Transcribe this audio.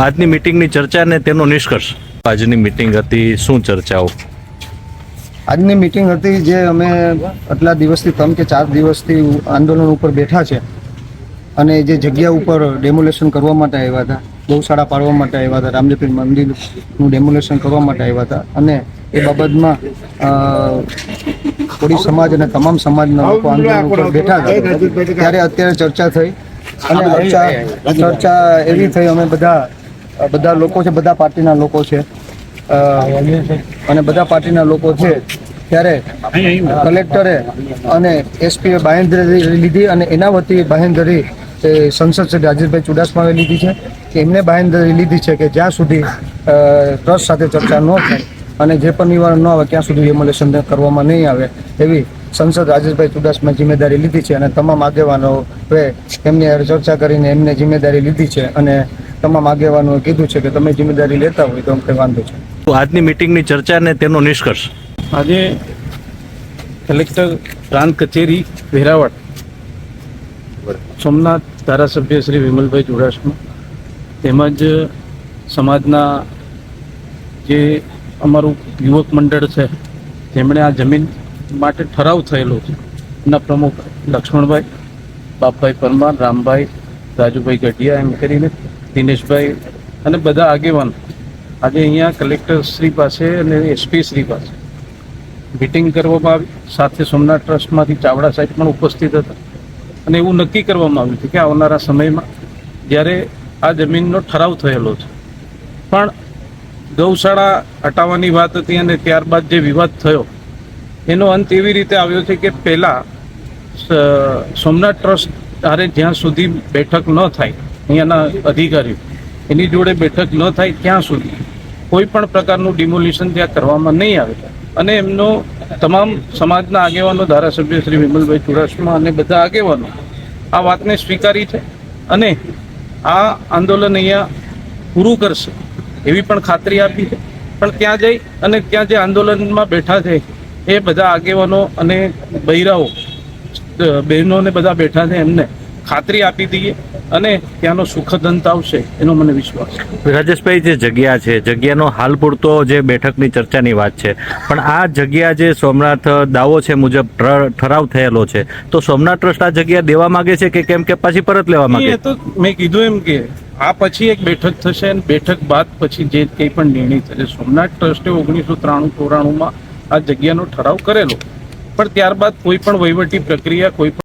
આજની મીટિંગની ચર્ચા અને તેનો નિષ્કર્ષ. આજની મીટિંગ હતી, શું ચર્ચાઓ? આજની મીટિંગ હતી જે અમે આટલા દિવસથી 3 કે 4 દિવસથી આંદોલન ઉપર બેઠા છે અને જે જગ્યા ઉપર ડેમોલેશન કરવા માટે આવ્યા હતા, ગૌશાળા પાડવા માટે આવ્યા હતા, રામદેવપીર મંદિરનું ડેમોલેશન કરવા માટે આવ્યા હતા અને એ બાબતમાં કોળી સમાજ અને તમામ સમાજના લોકો આંદોલન ઉપર બેઠા હતા. ત્યારે અત્યારે ચર્ચા થઈ અને ચર્ચા એવી થઈ, અમે બધા લોકો છે, બધા પાર્ટીના લોકો છે અને બધા પાર્ટીના લોકો છે. ત્યારે કલેક્ટરે અને એસપીએ બાંહેધરી લીધી અને એના વતી બાંહેધરી સંસદ શ્રી રાજેશભાઈ ચુડાસમાએ લીધી છે કે એમને બાંહેધરી લીધી છે કે જ્યાં સુધી ટ્રસ્ટ સાથે ચર્ચા ન થાય અને જે પણ નિવારણ ન આવે ત્યાં સુધી ડેમોલેશન કરવામાં નહીં આવે એવી સંસદ રાજેશભાઈ ચુડાસમાએ જિમ્મેદારી લીધી છે અને તમામ આગેવાનોએ એમની ચર્ચા કરીને એમને જિમ્મેદારી લીધી છે અને તમામ આગેવાનોએ કીધું છે કે તમે જિમ્મેદારી લેતા હોય તો અમને વાંધો છે. આજની મીટિંગની ચર્ચા અને તેનો નિષ્કર્ષ. આજે કલેક્ટર પ્રાંત કચેરી વેરાવળ, સોમનાથ ધારાસભ્ય શ્રી વિમલભાઈ ચુડાસમા તેમજ સમાજના જે અમારું યુવક મંડળ છે જેમણે આ જમીન માટે ઠરાવ થયેલો છે એના પ્રમુખ લક્ષ્મણભાઈ, બાપભાઈ પરમાર, રામભાઈ, રાજુભાઈ ગઢિયા એમ કરીને દિનેશભાઈ અને બધા આગેવાનો આજે અહીંયા કલેક્ટર શ્રી પાસે અને એસપી શ્રી પાસે મીટિંગ કરવામાં આવી. સાથે સોમનાથ ટ્રસ્ટમાંથી ચાવડા સાહેબ પણ ઉપસ્થિત હતા અને એવું નક્કી કરવામાં આવ્યું હતું કે આવનારા સમયમાં જ્યારે આ જમીનનો ઠરાવ થયેલો છે પણ ગૌશાળા હટાવવાની વાત હતી અને ત્યારબાદ જે વિવાદ થયો એનો અંત એવી રીતે આવ્યો છે કે પહેલાં સોમનાથ ટ્રસ્ટ ત્યારે જ્યાં સુધી બેઠક ન થાય, અહીંયાના અધિકારીઓ એની જોડે બેઠક ન થાય ત્યાં સુધી કોઈ પણ પ્રકારનું ડિમોલિશન ત્યાં કરવામાં નહીં આવે અને એમનો તમામ સમાજના આગેવાનો, ધારાસભ્ય શ્રી વિમલભાઈ ચુડાસમા અને બધા આગેવાનો આ વાતને સ્વીકારી છે અને આ આંદોલન અહીંયા પૂરું કરશે એવી પણ ખાતરી આપી છે. પણ ત્યાં જઈ અને ત્યાં જે આંદોલનમાં બેઠા છે એ બધા આગેવાનો અને બૈરાઓ, બહેનોને બધા બેઠા છે એમને ખાતરી આપી દઈએ અને ત્યાંનો સુખદ અંત આવશે એનો મને વિશ્વાસ છે. રાજેશભાઈ, જે જગ્યા છે, જગ્યાનો હાલ પૂરતો જે બેઠકની ચર્ચાની વાત છે, પણ આ જગ્યા જે સોમનાથ દાવો છે મુજબ ઠરાવ થયેલો છે, તો સોમનાથ ટ્રસ્ટ આ જગ્યા દેવા માંગે છે કે કેમ કે પછી પરત લેવા માંગે? એ તો મેં કીધું એમ કે આ પછી એક બેઠક થશે અને બેઠક બાદ પછી જે કંઈ પણ નિર્ણય થશે. સોમનાથ ટ્રસ્ટે 1993-94માં આ જગ્યાનો ઠરાવ કરેલો પણ ત્યારબાદ કોઈ પણ વહીવટી પ્રક્રિયા, કોઈ પણ